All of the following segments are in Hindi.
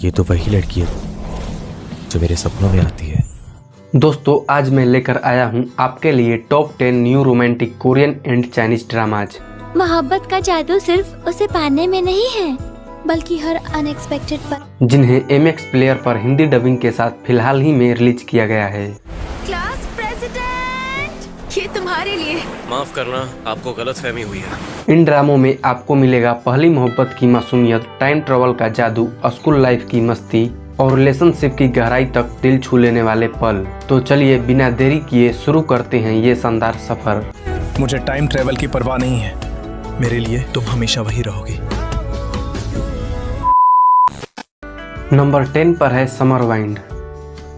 ये तो वही लड़की है जो मेरे सपनों में आती है। दोस्तों, आज मैं लेकर आया हूँ आपके लिए top 10 new romantic Korean and Chinese dramas. मोहब्बत का जादू सिर्फ उसे पाने में नहीं है, बल्कि हर अनएक्सपेक्टेड पर, जिन्हें MX प्लेयर पर हिंदी डबिंग के साथ फिलहाल ही में रिलीज किया गया है। क्लास प्रेसिडेंट, ये तुम्हारे लिए। माफ करना, आपको गलतफहमी हुई है। इन ड्रामों में आपको मिलेगा पहली मोहब्बत की मासूमियत, टाइम ट्रेवल का जादू, स्कूल लाइफ की मस्ती और रिलेशनशिप की गहराई तक दिल छू लेने वाले पल। तो चलिए बिना देरी किए शुरू करते हैं ये शानदार सफर। मुझे टाइम ट्रेवल की परवाह नहीं है, मेरे लिए तुम हमेशा वही रहोगी। नंबर 10 पर है समर वाइंड।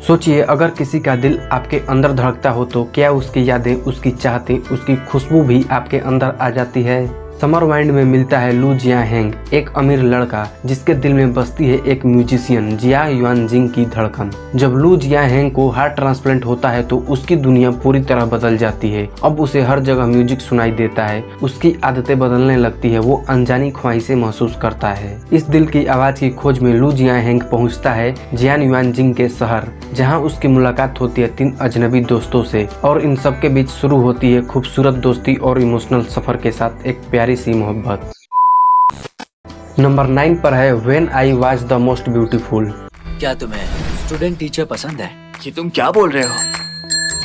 सोचिए, अगर किसी का दिल आपके अंदर धड़कता हो तो क्या उसकी यादें, उसकी चाहतें, उसकी खुशबू भी आपके अंदर आ जाती है। समर वाइंड में मिलता है लू जिया हैंग, एक अमीर लड़का जिसके दिल में बसती है एक म्यूजिशियन जिया युआन जिंग की धड़कन। जब लू जिया हैंग को हार्ट ट्रांसप्लांट होता है तो उसकी दुनिया पूरी तरह बदल जाती है। अब उसे हर जगह म्यूजिक सुनाई देता है, उसकी आदतें बदलने लगती है, वो अनजानी ख्वाहिशें महसूस करता है। इस दिल की आवाज की खोज में लू जिया हैंग पहुंचता है जिया युआन जिंग के शहर, जहां उसकी मुलाकात होती है 3 अजनबी दोस्तों से और इन सब के बीच शुरू होती है खूबसूरत दोस्ती और इमोशनल सफर के साथ एक प्यारी सी मोहब्बत। नंबर 9 पर है when I was the most beautiful. क्या तुम्हें स्टूडेंट टीचर पसंद है? ये तुम क्या बोल रहे हो?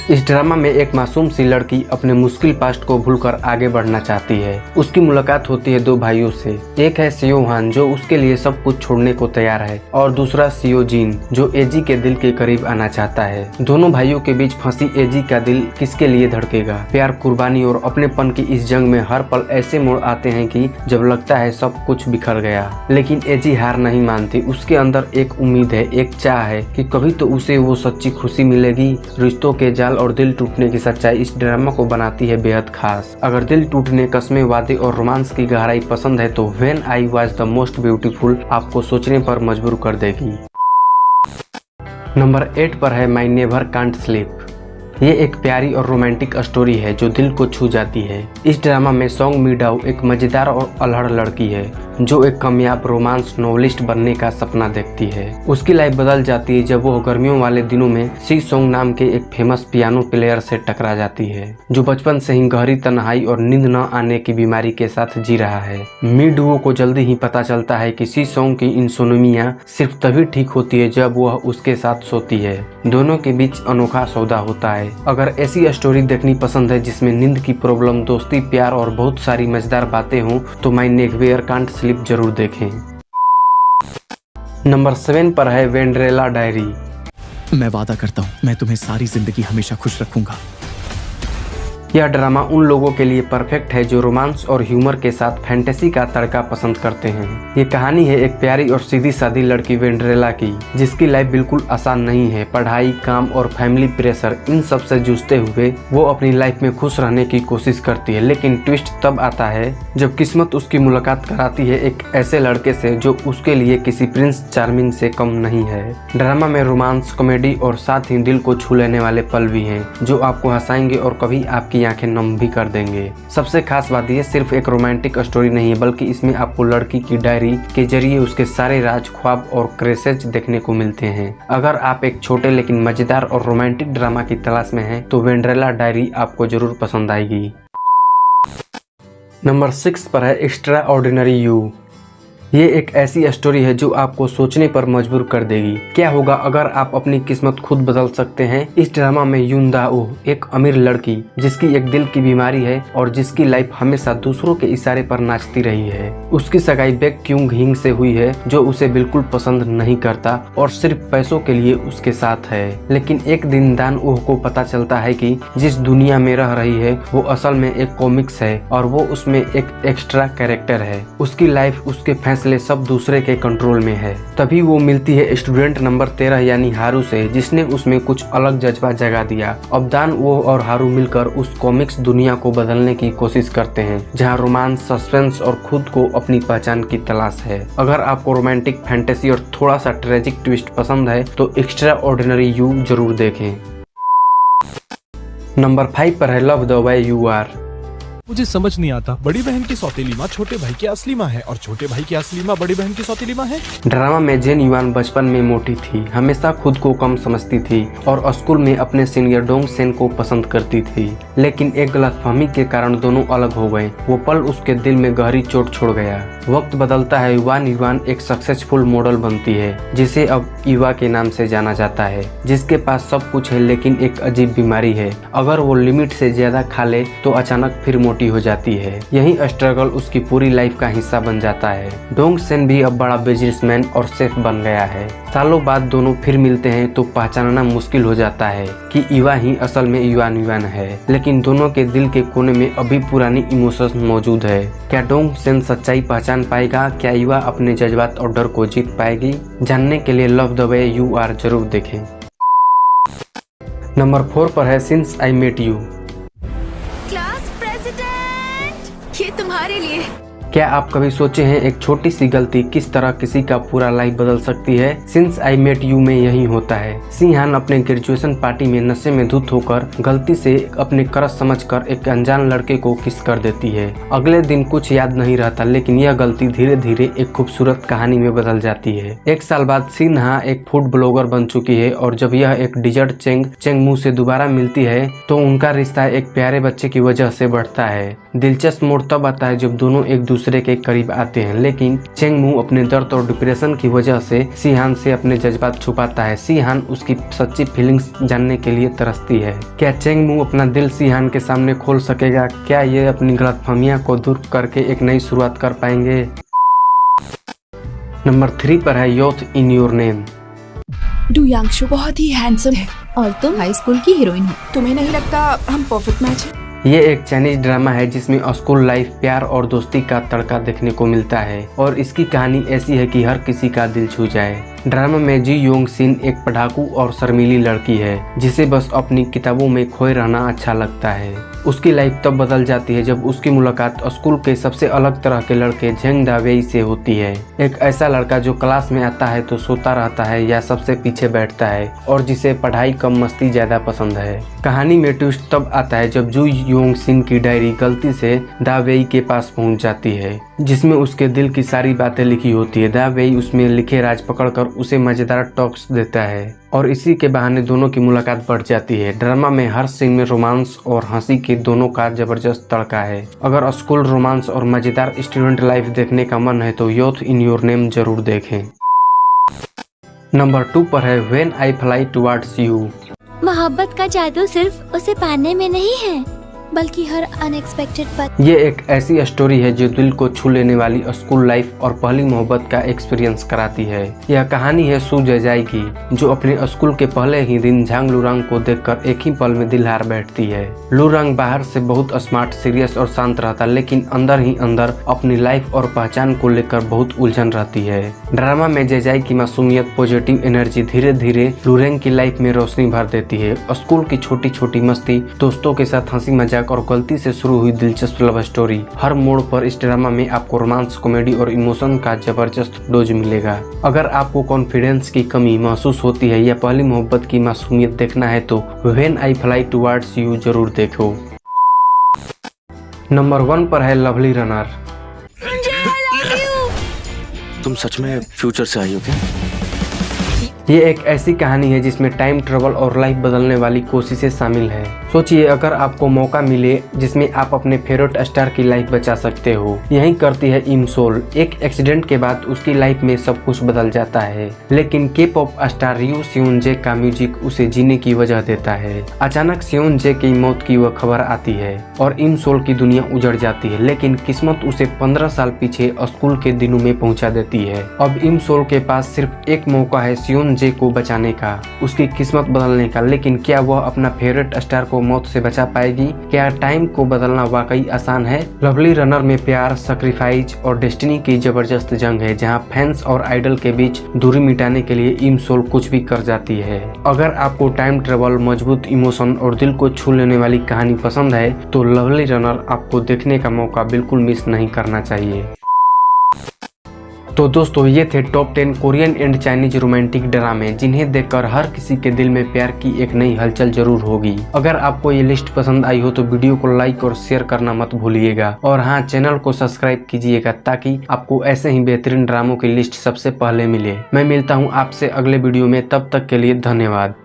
इस ड्रामा में एक मासूम सी लड़की अपने मुश्किल पास्ट को भूलकर आगे बढ़ना चाहती है। उसकी मुलाकात होती है 2 भाइयों से। एक है सियो हान जो उसके लिए सब कुछ छोड़ने को तैयार है और दूसरा सियो जिन जो एजी के दिल के करीब आना चाहता है। दोनों भाइयों के बीच फंसी एजी का दिल किसके लिए धड़केगा। प्यार, कुर्बानी और अपनेपन की इस जंग में हर पल ऐसे मोड़ आते हैं कि जब लगता है सब कुछ बिखर गया, लेकिन एजी हार नहीं मानती। उसके अंदर एक उम्मीद है, एक चाह है कि कभी तो उसे वो सच्ची खुशी मिलेगी। रिश्तों के जाल और दिल टूटने की सच्चाई इस ड्रामा को बनाती है बेहद खास। अगर दिल टूटने, कस्में, वादे और रोमांस की गहराई पसंद है तो when I was the most beautiful आपको सोचने पर मजबूर कर देगी। नंबर 8 पर है माई नेवर कांट स्लीप। ये एक प्यारी और रोमांटिक स्टोरी है जो दिल को छू जाती है। इस ड्रामा में सोंग मी डाउ एक मजेदार और अल्हड़ लड़की है जो एक कामयाब रोमांस नॉवेलिस्ट बनने का सपना देखती है। उसकी लाइफ बदल जाती है जब वो गर्मियों वाले दिनों में सी सोंग नाम के एक फेमस पियानो प्लेयर से टकरा जाती है जो बचपन से ही गहरी तन्हाई और नींद न आने की बीमारी के साथ जी रहा है। मी डुओ को जल्दी ही पता चलता है कि सी सोंग की इंसोम्निया सिर्फ तभी ठीक होती है जब वह उसके साथ सोती है। दोनों के बीच अनोखा सौदा होता है। अगर ऐसी स्टोरी देखनी पसंद है जिसमें नींद की प्रॉब्लम, दोस्ती, प्यार और बहुत सारी मजेदार बातें हों तो माई नेवर कांट स्लीप जरूर देखें। नंबर 7 पर है वेंड्रेला डायरी। मैं वादा करता हूँ मैं तुम्हें सारी जिंदगी हमेशा खुश रखूंगा। यह ड्रामा उन लोगों के लिए परफेक्ट है जो रोमांस और ह्यूमर के साथ फैंटेसी का तड़का पसंद करते हैं। ये कहानी है एक प्यारी और सीधी सादी लड़की वेंड्रेला की जिसकी लाइफ बिल्कुल आसान नहीं है। पढ़ाई, काम और फैमिली प्रेशर इन सब से जूझते हुए वो अपनी लाइफ में खुश रहने की कोशिश करती है। लेकिन ट्विस्ट तब आता है जब किस्मत उसकी मुलाकात कराती है एक ऐसे लड़के से जो उसके लिए किसी प्रिंस चार्मिंग से कम नहीं है। ड्रामा में रोमांस, कॉमेडी और साथ ही दिल को छू लेने वाले पल भी हैं जो आपको हंसाएंगे और कभी आपकी आंखें नम भी कर देंगे। सबसे खास बात ये सिर्फ एक रोमांटिक स्टोरी नहीं है बल्कि इसमें आपको लड़की की डायरी के जरिए उसके सारे राज, ख्वाब और क्रेसेज देखने को मिलते हैं। अगर आप एक छोटे लेकिन मजेदार और रोमांटिक ड्रामा की तलाश में हैं तो वेंड्रेला डायरी आपको जरूर पसंद आएगी। नंबर 6 पर है एक्स्ट्रा ऑर्डिनरी यू। ये एक ऐसी स्टोरी है जो आपको सोचने पर मजबूर कर देगी। क्या होगा अगर आप अपनी किस्मत खुद बदल सकते हैं। इस ड्रामा में यून दाओ एक अमीर लड़की जिसकी एक दिल की बीमारी है और जिसकी लाइफ हमेशा दूसरों के इशारे पर नाचती रही है। उसकी सगाई बेक क्यूंग हिंग से हुई है जो उसे बिल्कुल पसंद नहीं करता और सिर्फ पैसों के लिए उसके साथ है। लेकिन एक दिन दान ओह को पता चलता है कि जिस दुनिया में रह रही है वो असल में एक कॉमिक्स है और वो उसमें एक एक्स्ट्रा कैरेक्टर है। उसकी लाइफ, उसके फैसले सब दूसरे के कंट्रोल में है। तभी वो मिलती है स्टूडेंट नंबर 13 यानी हारू से जिसने उसमें कुछ अलग जज्बा जगा दिया। अब दान वो और हारू मिलकर उस कॉमिक्स दुनिया को बदलने की कोशिश करते हैं जहां रोमांस, सस्पेंस और खुद को अपनी पहचान की तलाश है। अगर आपको रोमांटिक, फैंटेसी और थोड़ा सा ट्रेजिक ट्विस्ट पसंद है तो एक्स्ट्रा ऑर्डिनरी यू जरूर देखें। नंबर 5 पर है love the way you are. मुझे समझ नहीं आता, बड़ी बहन की सौतेली माँ छोटे भाई की असली माँ है और छोटे भाई की असली माँ बड़ी बहन की सौतेली माँ है। ड्रामा में जेन युआन बचपन में मोटी थी, हमेशा खुद को कम समझती थी और स्कूल में अपने सीनियर डोंग सेन को पसंद करती थी। लेकिन एक गलतफहमी के कारण दोनों अलग हो गए। वो पल उसके दिल में गहरी चोट छोड़ गया। वक्त बदलता है, युआन एक सक्सेसफुल मॉडल बनती है जिसे अब युवा के नाम से जाना जाता है, जिसके पास सब कुछ है लेकिन एक अजीब बीमारी है। अगर वो लिमिट से ज्यादा खा ले तो अचानक फिर मोटी हो जाती है। यही स्ट्रगल उसकी पूरी लाइफ का हिस्सा बन जाता है। डोंग सेन भी अब बड़ा बिजनेसमैन और शेफ बन गया है। सालों बाद दोनों फिर मिलते हैं तो पहचानना मुश्किल हो जाता है कि युवा ही असल में युआन है, लेकिन दोनों के दिल के कोने में अभी पुरानी इमोशंस मौजूद है। क्या डोंग सेन सच्चाई पहचान पाएगा? क्या युवा अपने जज्बात और डर को जीत पाएगी? जानने के लिए love the way you are जरूर देखें। नंबर 4 पर है since I met you. Class president, ये तुम्हारे लिए। क्या आप कभी सोचे हैं एक छोटी सी गलती किस तरह किसी का पूरा लाइफ बदल सकती है? सिंस आई मेट यू में यही होता है। सी हान अपने ग्रेजुएशन पार्टी में नशे में धुत होकर गलती से अपने क्रश समझकर एक अनजान लड़के को किस कर देती है। अगले दिन कुछ याद नहीं रहता, लेकिन यह गलती धीरे धीरे एक खूबसूरत कहानी में बदल जाती है। एक साल बाद सिन्हा एक फूड ब्लॉगर बन चुकी है और जब यह एक डिजर्ट चेंगमू से दोबारा मिलती है तो उनका रिश्ता एक प्यारे बच्चे की वजह से बढ़ता है। दिलचस्प मोड़ तब आता है जब दोनों एक दूसरे के करीब आते हैं, लेकिन चेंगमू अपने दर्द और डिप्रेशन की वजह से सीहान से अपने जज्बात छुपाता है। सीहान उसकी सच्ची फीलिंग्स जानने के लिए तरसती है। क्या चेंगमू अपना दिल सीहान के सामने खोल सकेगा? क्या ये अपनी गलतफहमियां को दूर करके एक नई शुरुआत कर पाएंगे? नंबर 3 पर है योथ इन योर नेम। डू यांगशु बहुत ही हैंडसम है और तुम हाई स्कूल की हीरोइन हो। तुम्हें नहीं लगता हम परफेक्ट मैच है? ये एक चाइनीज ड्रामा है जिसमें स्कूल लाइफ, प्यार और दोस्ती का तड़का देखने को मिलता है और इसकी कहानी ऐसी है कि हर किसी का दिल छू जाए। ड्रामा में जी योंग सिन एक पढ़ाकू और शर्मीली लड़की है जिसे बस अपनी किताबों में खोए रहना अच्छा लगता है। उसकी लाइफ तब बदल जाती है जब उसकी मुलाकात स्कूल के सबसे अलग तरह के लड़के झेंग दावेई से होती है। एक ऐसा लड़का जो क्लास में आता है तो सोता रहता है या सबसे पीछे बैठता है और जिसे पढ़ाई कम मस्ती ज्यादा पसंद है। कहानी में ट्विस्ट तब आता है जब जू योंग सिन की डायरी गलती से दावेई के पास पहुंच जाती है, जिसमें उसके दिल की सारी बातें लिखी होती है। दावेई उसमें लिखे राज पकड़कर उसे मजेदार टॉक्स देता है और इसी के बहाने दोनों की मुलाकात बढ़ जाती है। ड्रामा में हर सीन में रोमांस और हंसी के दोनों का जबरदस्त तड़का है। अगर स्कूल रोमांस और मजेदार स्टूडेंट लाइफ देखने का मन है तो योथ इन योर नेम जरूर देखें। नंबर 2 पर है when I fly towards you. मोहब्बत का जादू सिर्फ उसे पाने में नहीं है, बल्कि हर अनएक्सपेक्टेड पल। ये एक ऐसी स्टोरी है जो दिल को छू लेने वाली स्कूल लाइफ और पहली मोहब्बत का एक्सपीरियंस कराती है। यह कहानी है सू जेजाई की, जो अपने स्कूल के पहले ही दिन झांग लुरांग को देखकर एक ही पल में दिल हार बैठती है। लुरांग बाहर से बहुत स्मार्ट, सीरियस और शांत रहता, लेकिन अंदर ही अंदर अपनी लाइफ और पहचान को लेकर बहुत उलझन रहती है। ड्रामा में जेजाई की मासूमियत, पॉजिटिव एनर्जी धीरे धीरे लुरांग की लाइफ में रोशनी भर देती है। स्कूल की छोटी छोटी मस्ती, दोस्तों के साथ हंसी मजाक और गलती से शुरू हुई दिलचस्प लव स्टोरी, हर मोड़ पर इस ड्रामा में आपको रोमांस, कॉमेडी और इमोशन का जबरदस्त डोज मिलेगा। अगर आपको कॉन्फिडेंस की कमी महसूस होती है या पहली मोहब्बत की मासूमियत देखना है तो when I fly towards you जरूर देखो। नंबर 1 पर है लवली रनर। तुम सच में फ्यूचर से आई हो क्या? ये एक ऐसी कहानी है जिसमें टाइम ट्रेवल और लाइफ बदलने वाली कोशिशें शामिल है। सोचिए अगर आपको मौका मिले जिसमें आप अपने फेवरेट स्टार की लाइफ बचा सकते हो। यही करती है इम सोल। एक एक्सीडेंट के बाद उसकी लाइफ में सब कुछ बदल जाता है, लेकिन के पॉप स्टार रियो सियोन-जे का म्यूजिक उसे जीने की वजह देता है। अचानक सियोन-जे की मौत की वह खबर आती है और इम सोल की दुनिया उजड़ जाती है, लेकिन किस्मत उसे 15 साल पीछे स्कूल के दिनों में पहुंचा देती है। अब इम सोल के पास सिर्फ एक मौका है सियोन-जे को बचाने का, उसकी किस्मत बदलने का, लेकिन क्या वह अपना फेवरेट स्टार को मौत से बचा पाएगी? क्या टाइम को बदलना वाकई आसान है? लवली रनर में प्यार, सैक्रिफाइस और डेस्टिनी की जबरदस्त जंग है, जहां फैंस और आइडल के बीच दूरी मिटाने के लिए इम सोल कुछ भी कर जाती है। अगर आपको टाइम ट्रेवल, मजबूत इमोशन और दिल को छू लेने वाली कहानी पसंद है तो लवली रनर आपको देखने का मौका बिल्कुल मिस नहीं करना चाहिए। तो दोस्तों ये थे top 10 Korean and Chinese romantic ड्रामे जिन्हें देखकर हर किसी के दिल में प्यार की एक नई हलचल जरूर होगी। अगर आपको ये लिस्ट पसंद आई हो तो वीडियो को लाइक और शेयर करना मत भूलिएगा, और हाँ, चैनल को सब्सक्राइब कीजिएगा ताकि आपको ऐसे ही बेहतरीन ड्रामों की लिस्ट सबसे पहले मिले। मैं मिलता हूँ आपसे अगले वीडियो में, तब तक के लिए धन्यवाद।